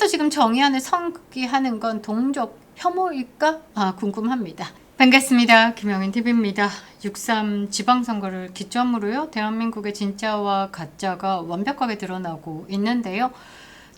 여기서 지금 정의안을 성기하는 건 동족 혐오일까? 궁금합니다. 반갑습니다. 김영인TV입니다. 6.3 지방선거를 기점으로요, 대한민국의 진짜와 가짜가 완벽하게 드러나고 있는데요.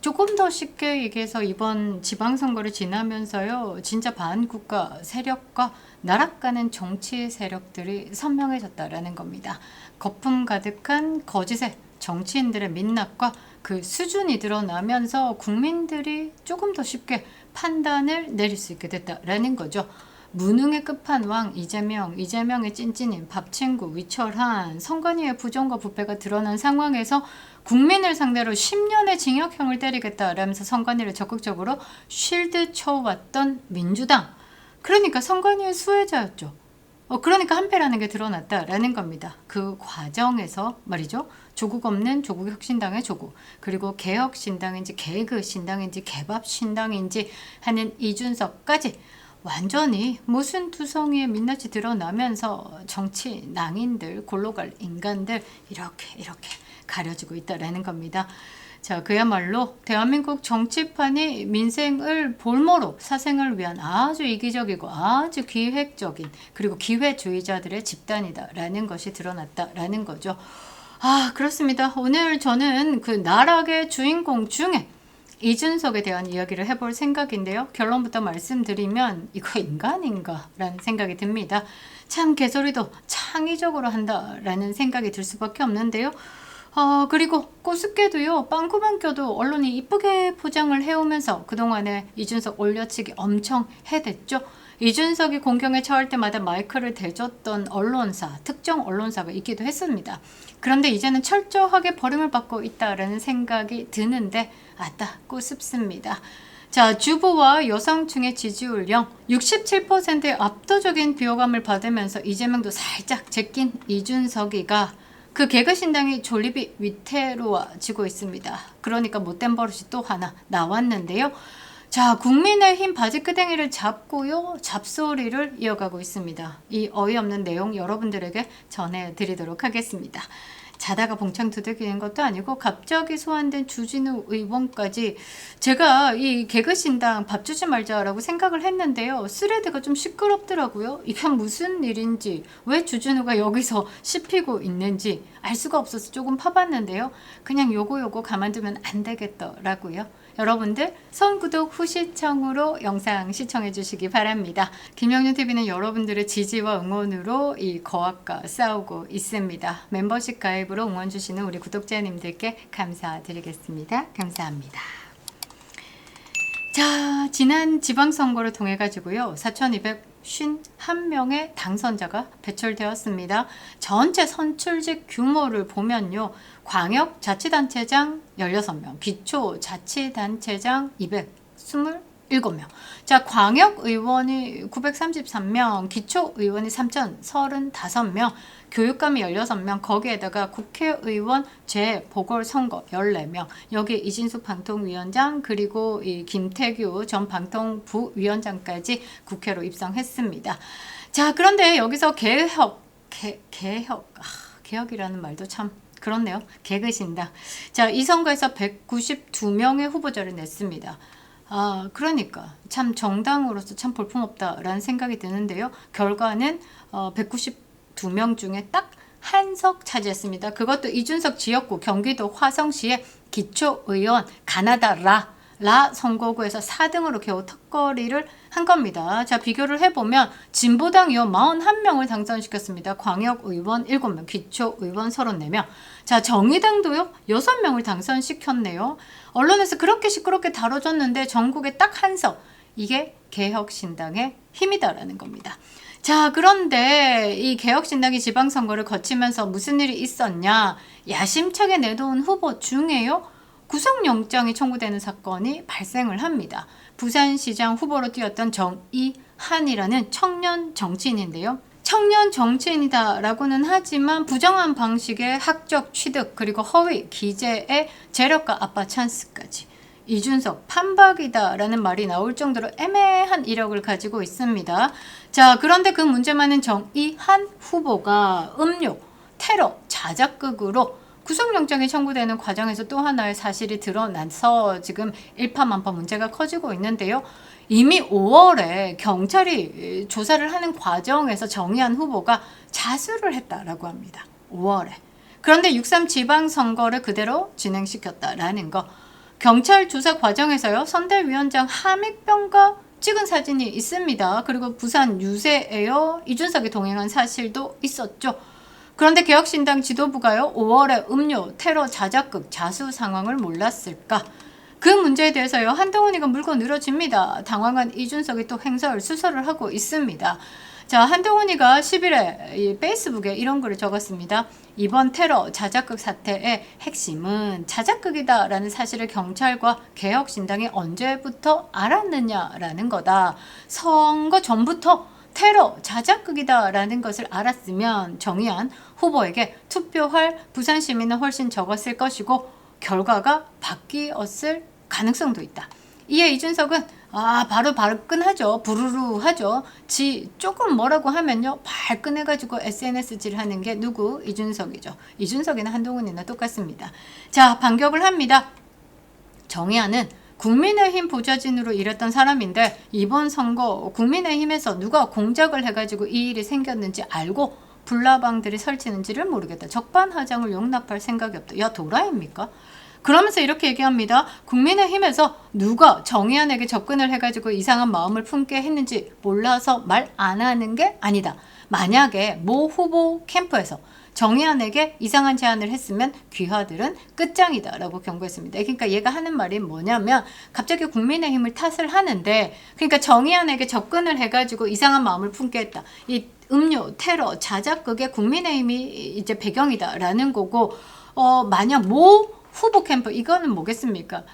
조금 더 쉽게 얘기해서 이번 지방선거를 지나면서요, 진짜 반국가 세력과 나락가는 정치 세력들이 선명해졌다라는 겁니다. 거품 가득한 거짓의 정치인들의 민낯과 그 수준이 드러나면서 국민들이 조금 더 쉽게 판단을 내릴 수 있게 됐다라는 거죠. 무능의 끝판왕 이재명의 찐찐인 밥친구 위철한, 선관위의 부정과 부패가 드러난 상황에서 국민을 상대로 10년의 징역형을 때리겠다라면서 선관위를 적극적으로 쉴드 쳐왔던 민주당. 그러니까 선관위의 수혜자였죠. 그러니까 한패라는 게 드러났다라는 겁니다. 그 과정에서 말이죠. 조국 없는 조국혁신당의 조국, 그리고 개혁신당인지 개그신당인지 개밥신당인지 하는 이준석까지 완전히 무슨 두성이의 민낯이 드러나면서 정치 낭인들, 골로갈 인간들 이렇게 가려지고 있다라는 겁니다. 자, 그야말로 대한민국 정치판이 민생을 볼모로 사생을 위한 아주 이기적이고 아주 기획적인, 그리고 기회주의자들의 집단이다라는 것이 드러났다라는 거죠. 그렇습니다. 오늘 저는 그 나락의 주인공 중에 이준석에 대한 이야기를 해볼 생각인데요. 결론부터 말씀드리면 이거 인간인가 라는 생각이 듭니다. 참 개소리도 창의적으로 한다라는 생각이 들 수밖에 없는데요. 그리고 꼬숩게도요, 빵꾸만 껴도 언론이 이쁘게 포장을 해오면서 그동안에 이준석 올려치기 엄청 해댔죠. 이준석이 공경에 처할 때마다 마이크를 대줬던 언론사, 특정 언론사가 있기도 했습니다. 그런데 이제는 철저하게 버림을 받고 있다라는 생각이 드는데 아따 꼬숩습니다. 자, 주부와 여성층의 지지율 67%의 압도적인 비호감을 받으면서 이재명도 살짝 제낀 이준석이가 그 개그신당이 존립이 위태로워지고 있습니다. 그러니까 못된 버릇이 또 하나 나왔는데요. 자, 국민의힘 바지끄댕이를 잡고요, 잡소리를 이어가고 있습니다. 이 어이없는 내용 여러분들에게 전해드리도록 하겠습니다. 자다가 봉창 두들기는 것도 아니고 갑자기 소환된 주진우 의원까지 제가 이 개그신당 밥 주지 말자라고 생각을 했는데요. 스레드가 좀 시끄럽더라고요. 이게 무슨 일인지, 왜 주진우가 여기서 씹히고 있는지 알 수가 없어서 조금 파봤는데요. 그냥 요거 가만두면 안 되겠더라고요. 여러분들 선구독 후시청으로 영상 시청해 주시기 바랍니다. 김영윤TV는 여러분들의 지지와 응원으로 이 거악과 싸우고 있습니다. 멤버십 가입으로 응원 주시는 우리 구독자님들께 감사드리겠습니다. 감사합니다. 자, 지난 지방선거를 통해 가지고요, 4,251명의 당선자가 배출되었습니다. 전체 선출직 규모를 보면요, 광역자치단체장 16명, 기초자치단체장 227명. 자, 광역의원이 933명, 기초의원이 3,035명, 교육감이 16명, 거기에다가 국회의원 재보궐선거 14명, 여기 이진숙 방통위원장, 그리고 이 김태규 전 방통부위원장까지 국회로 입성했습니다. 자, 그런데 여기서 개혁이라는 말도 참 그렇네요. 개그신당. 자, 이 선거에서 192명의 후보자를 냈습니다. 그러니까 참 정당으로서 참 볼품없다라는 생각이 드는데요. 결과는 192명 중에 딱 한석 차지했습니다. 그것도 이준석 지역구 경기도 화성시의 기초의원 가나다 라 선거구에서 4등으로 겨우 턱걸이를 한 겁니다. 자, 비교를 해보면 진보당이요 41명을 당선시켰습니다. 광역의원 7명, 기초의원 34명. 자, 정의당도요 6명을 당선시켰네요. 언론에서 그렇게 시끄럽게 다뤄졌는데 전국에 딱 한석. 이게 개혁신당의 힘이다라는 겁니다. 자, 그런데 이 개혁신당이 지방선거를 거치면서 무슨 일이 있었냐. 야심차게 내놓은 후보 중에요, 구속영장이 청구되는 사건이 발생을 합니다. 부산시장 후보로 뛰었던 정의한이라는 청년 정치인인데요. 청년 정치인이다라고는 하지만 부정한 방식의 학적 취득, 그리고 허위 기재의 재력과 압박 찬스까지. 이준석 판박이다라는 말이 나올 정도로 애매한 이력을 가지고 있습니다. 자, 그런데 그 문제 많은 정의한 후보가 음욕, 테러, 자작극으로 구속영장이 청구되는 과정에서 또 하나의 사실이 드러나서 지금 일파만파 문제가 커지고 있는데요. 이미 5월에 경찰이 조사를 하는 과정에서 정의한 후보가 자수를 했다라고 합니다. 5월에. 그런데 6.3 지방선거를 그대로 진행시켰다라는 거. 경찰 조사 과정에서요. 선대위원장 함익병과 찍은 사진이 있습니다. 그리고 부산 유세에요. 이준석이 동행한 사실도 있었죠. 그런데 개혁신당 지도부가요. 5월에 음료, 테러, 자작극, 자수 상황을 몰랐을까? 그 문제에 대해서요. 한동훈이가 물고 늘어집니다. 당황한 이준석이 또 행설 수설을 하고 있습니다. 자, 한동훈이가 10일에 이 페이스북에 이런 글을 적었습니다. 이번 테러 자작극 사태의 핵심은 자작극이다라는 사실을 경찰과 개혁신당이 언제부터 알았느냐라는 거다. 선거 전부터 테러 자작극이다라는 것을 알았으면 정의한 후보에게 투표할 부산 시민은 훨씬 적었을 것이고 결과가 바뀌었을 가능성도 있다. 이에 이준석은 바로 발끈하죠. 부르르 하죠. 지 조금 뭐라고 하면요. 발끈해가지고 SNS질 하는 게 누구? 이준석이죠. 이준석이나 한동훈이나 똑같습니다. 자, 반격을 합니다. 정의하는 국민의힘 보좌진으로 일했던 사람인데 이번 선거 국민의힘에서 누가 공작을 해가지고 이 일이 생겼는지 알고 불나방들이 설치는지를 모르겠다. 적반하장을 용납할 생각이 없다. 야, 도라입니까? 그러면서 이렇게 얘기합니다. 국민의힘에서 누가 정의안에게 접근을 해가지고 이상한 마음을 품게 했는지 몰라서 말 안 하는 게 아니다. 만약에 모 후보 캠프에서 정의안에게 이상한 제안을 했으면 귀하들은 끝장이다 라고 경고했습니다. 그러니까 얘가 하는 말이 뭐냐면 갑자기 국민의힘을 탓을 하는데 그러니까 정의안에게 접근을 해가지고 이상한 마음을 품게 했다. 이 음료, 테러, 자작극의 국민의힘이 이제 배경이다라는 거고 만약 모 후보 캠프 이거는 뭐겠습니까?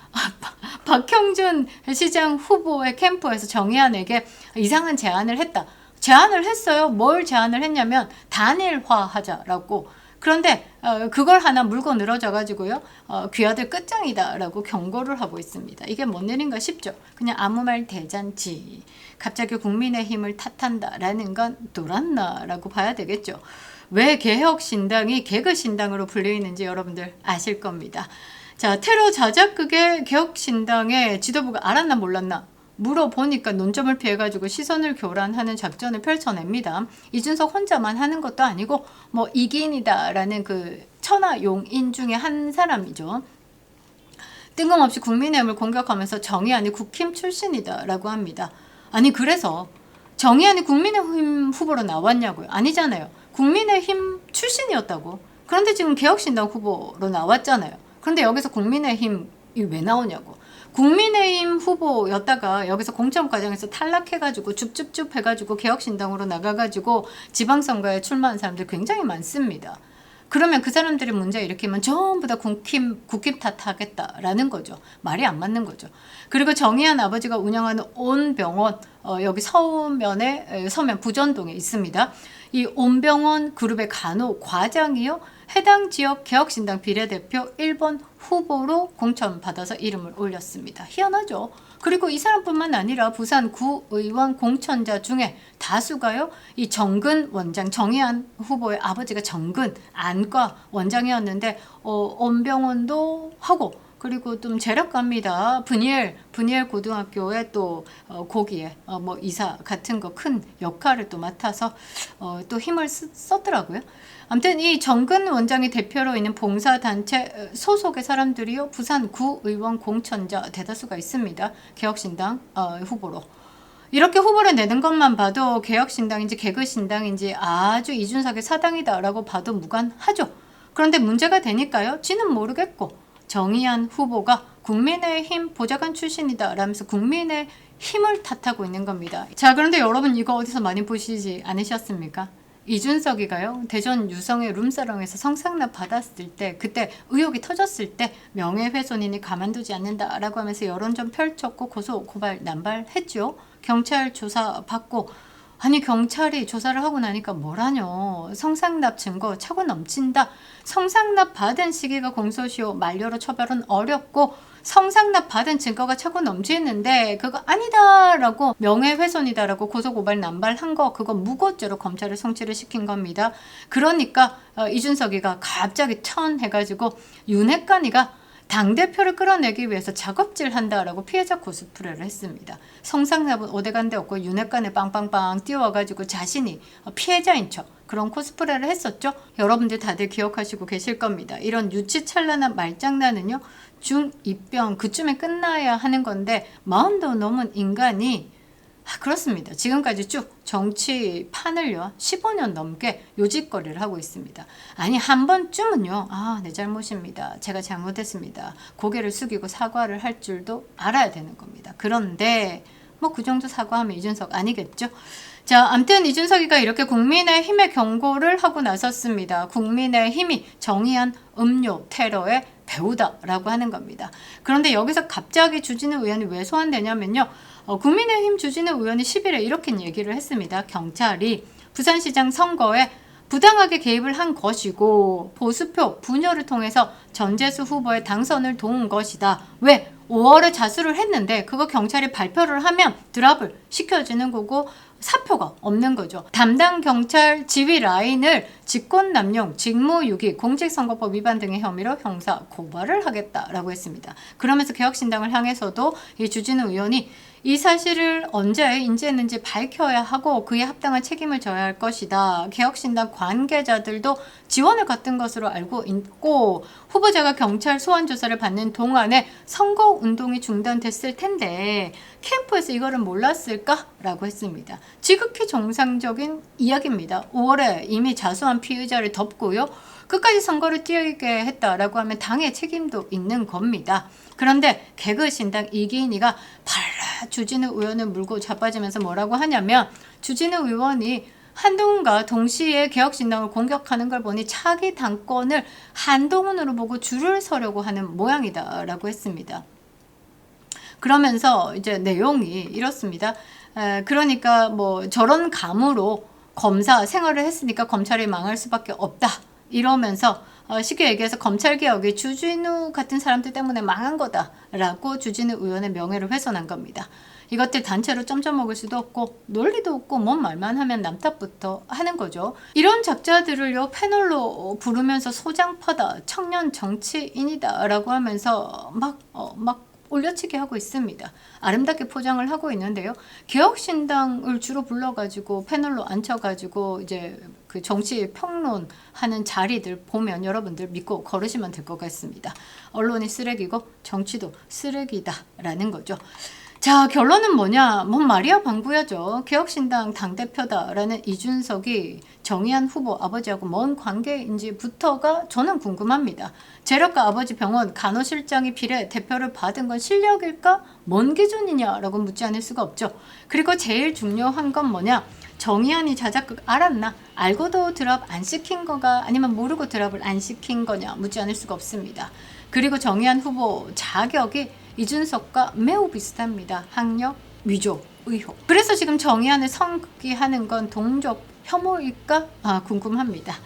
박형준 시장 후보의 캠프에서 정의안에게 이상한 제안을 했다. 제안을 했어요. 뭘 제안을 했냐면 단일화하자라고. 그런데 그걸 하나 물고 늘어져 가지고요. 귀하들 끝장이다라고 경고를 하고 있습니다. 이게 뭔 일인가 싶죠. 그냥 아무 말 대잔치. 갑자기 국민의힘을 탓한다라는 건 돌았나라고 봐야 되겠죠. 왜 개혁신당이 개그신당으로 불리는지 여러분들 아실 겁니다. 자, 테러 자작극의 개혁신당의 지도부가 알았나 몰랐나 물어보니까 논점을 피해가지고 시선을 교란하는 작전을 펼쳐냅니다. 이준석 혼자만 하는 것도 아니고 뭐 이기인이다라는 그 천하용인 중에 한 사람이죠. 뜬금없이 국민의힘을 공격하면서 정의안이 국힘 출신이다라고 합니다. 아니 그래서 정의안이 국민의힘 후보로 나왔냐고요? 아니잖아요. 국민의힘 출신이었다고. 그런데 지금 개혁신당 후보로 나왔잖아요. 그런데 여기서 국민의힘이 왜 나오냐고. 국민의힘 후보였다가 여기서 공천 과정에서 탈락해가지고 줍줍줍 해가지고 개혁신당으로 나가가지고 지방선거에 출마한 사람들 굉장히 많습니다. 그러면 그 사람들이 문제 일으키면 전부 다 국힘 탓하겠다라는 거죠. 말이 안 맞는 거죠. 그리고 정의안 아버지가 운영하는 온병원 여기 서면 부전동에 있습니다. 이 온병원 그룹의 간호 과장이요. 해당 지역 개혁신당 비례대표 1번 후보로 공천받아서 이름을 올렸습니다. 희한하죠. 그리고 이 사람뿐만 아니라 부산 구의원 공천자 중에 다수가요. 이 정근 원장, 정의안 후보의 아버지가 정근 안과 원장이었는데 온병원도 하고 그리고 좀 재력갑니다. 분이엘 고등학교에 또 고기에 뭐 이사 같은 거 큰 역할을 또 맡아서 또 힘을 썼더라고요. 아무튼 이 정근 원장이 대표로 있는 봉사단체 소속의 사람들이요. 부산 구의원 공천자 대다수가 있습니다. 개혁신당 후보로. 이렇게 후보를 내는 것만 봐도 개혁신당인지 개그신당인지 아주 이준석의 사당이다라고 봐도 무관하죠. 그런데 문제가 되니까요. 지는 모르겠고 정의안 후보가 국민의힘 보좌관 출신이다 라면서 국민의힘을 탓하고 있는 겁니다. 자, 그런데 여러분 이거 어디서 많이 보시지 않으셨습니까? 이준석이가요. 대전 유성의 룸사롱에서 성상납 받았을 때 그때 의혹이 터졌을 때 명예훼손이니 가만두지 않는다라고 하면서 여론전 펼쳤고 고소 고발 남발했죠. 경찰 조사 받고 아니 경찰이 조사를 하고 나니까 뭐라뇨. 성상납 증거 차고 넘친다. 성상납 받은 시기가 공소시효 만료로 처벌은 어렵고 성상납 받은 증거가 차고 넘치는데 그거 아니다라고 명예훼손이다라고 고소고발 남발한 거 그거 무고죄로 검찰에 송치를 시킨 겁니다. 그러니까 이준석이가 갑자기 천 해가지고 윤핵관이가 당대표를 끌어내기 위해서 작업질한다라고 피해자 코스프레를 했습니다. 성상납은 오대간데 없고 윤핵관에 빵빵빵 띄워가지고 자신이 피해자인 척 그런 코스프레를 했었죠. 여러분들 다들 기억하시고 계실 겁니다. 이런 유치찬란한 말장난은요. 중2병 그쯤에 끝나야 하는 건데 마흔도 넘은 인간이 그렇습니다. 지금까지 쭉 정치판을요 15년 넘게 요직거리를 하고 있습니다. 아니 한 번쯤은요 내 잘못입니다. 제가 잘못했습니다. 고개를 숙이고 사과를 할 줄도 알아야 되는 겁니다. 그런데 뭐 그 정도 사과하면 이준석 아니겠죠? 자, 암튼 이준석이가 이렇게 국민의힘에 경고를 하고 나섰습니다. 국민의힘이 정의한 음료 테러의 배우다라고 하는 겁니다. 그런데 여기서 갑자기 주진우 의원이 왜 소환되냐면요. 국민의힘 주진우 의원이 10일에 이렇게 얘기를 했습니다. 경찰이 부산시장 선거에 부당하게 개입을 한 것이고 보수표 분열을 통해서 전재수 후보의 당선을 도운 것이다. 왜? 5월에 자수를 했는데 그거 경찰이 발표를 하면 드랍을 시켜주는 거고 사표가 없는 거죠. 담당 경찰 지휘 라인을 직권남용, 직무유기, 공직선거법 위반 등의 혐의로 형사 고발을 하겠다라고 했습니다. 그러면서 개혁신당을 향해서도 이 주진우 의원이 이 사실을 언제 인지했는지 밝혀야 하고 그에 합당한 책임을 져야 할 것이다. 개혁신당 관계자들도 지원을 갔던 것으로 알고 있고 후보자가 경찰 소환 조사를 받는 동안에 선거운동이 중단됐을 텐데 캠프에서 이거를 몰랐을까라고 했습니다. 지극히 정상적인 이야기입니다. 5월에 이미 자수한 피의자를 덮고요. 끝까지 선거를 뛰게 했다라고 하면 당의 책임도 있는 겁니다. 그런데 개그신당 이기인이가 발라 주진우 의원을 물고 자빠지면서 뭐라고 하냐면 주진우 의원이 한동훈과 동시에 개혁신당을 공격하는 걸 보니 차기 당권을 한동훈으로 보고 줄을 서려고 하는 모양이다라고 했습니다. 그러면서 이제 내용이 이렇습니다. 그러니까 뭐 저런 감으로 검사 생활을 했으니까 검찰이 망할 수밖에 없다. 이러면서 쉽게 얘기해서 검찰개혁이 주진우 같은 사람들 때문에 망한 거다라고 주진우 의원의 명예를 훼손한 겁니다. 이것들 단체로 점점 먹을 수도 없고 논리도 없고 뭔 말만 하면 남 탓부터 하는 거죠. 이런 작자들을요 패널로 부르면서 소장파다, 청년 정치인이다 라고 하면서 막 올려치기 하고 있습니다. 아름답게 포장을 하고 있는데요. 개혁신당을 주로 불러가지고 패널로 앉혀가지고 이제 그 정치 평론하는 자리들 보면 여러분들 믿고 걸으시면 될 것 같습니다. 언론이 쓰레기고 정치도 쓰레기다라는 거죠. 자, 결론은 뭐냐? 뭔 말이야 방구야죠. 개혁신당 당대표다라는 이준석이 정의한 후보 아버지하고 뭔 관계인지부터가 저는 궁금합니다. 재력가 아버지 병원 간호실장이 비례 대표를 받은 건 실력일까? 뭔 기준이냐라고 묻지 않을 수가 없죠. 그리고 제일 중요한 건 뭐냐? 정의안이 자작극 알았나? 알고도 드랍 안 시킨 거가 아니면 모르고 드랍을 안 시킨 거냐? 묻지 않을 수가 없습니다. 그리고 정의안 후보 자격이 이준석과 매우 비슷합니다. 학력, 위조, 의혹. 그래서 지금 정의안을 성기하는 건 동족 혐오일까? 궁금합니다.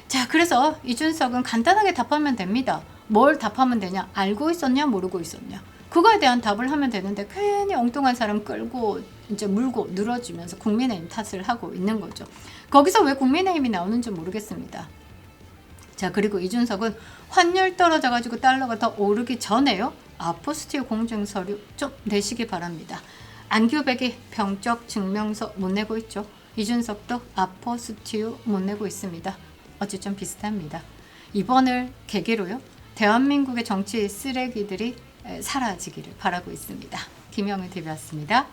자, 그래서 이준석은 간단하게 답하면 됩니다. 뭘 답하면 되냐? 알고 있었냐? 모르고 있었냐? 그거에 대한 답을 하면 되는데 괜히 엉뚱한 사람 끌고 이제 물고 늘어지면서 국민의힘 탓을 하고 있는 거죠. 거기서 왜 국민의힘이 나오는지 모르겠습니다. 자, 그리고 이준석은 환율 떨어져가지고 달러가 더 오르기 전에요. 아포스티유 공증 서류 좀 내시기 바랍니다. 안규백이 병적 증명서 못 내고 있죠. 이준석도 아포스티유 못 내고 있습니다. 어찌 좀 비슷합니다. 이번을 계기로요. 대한민국의 정치 쓰레기들이 사라지기를 바라고 있습니다. 김영은 TV였습니다.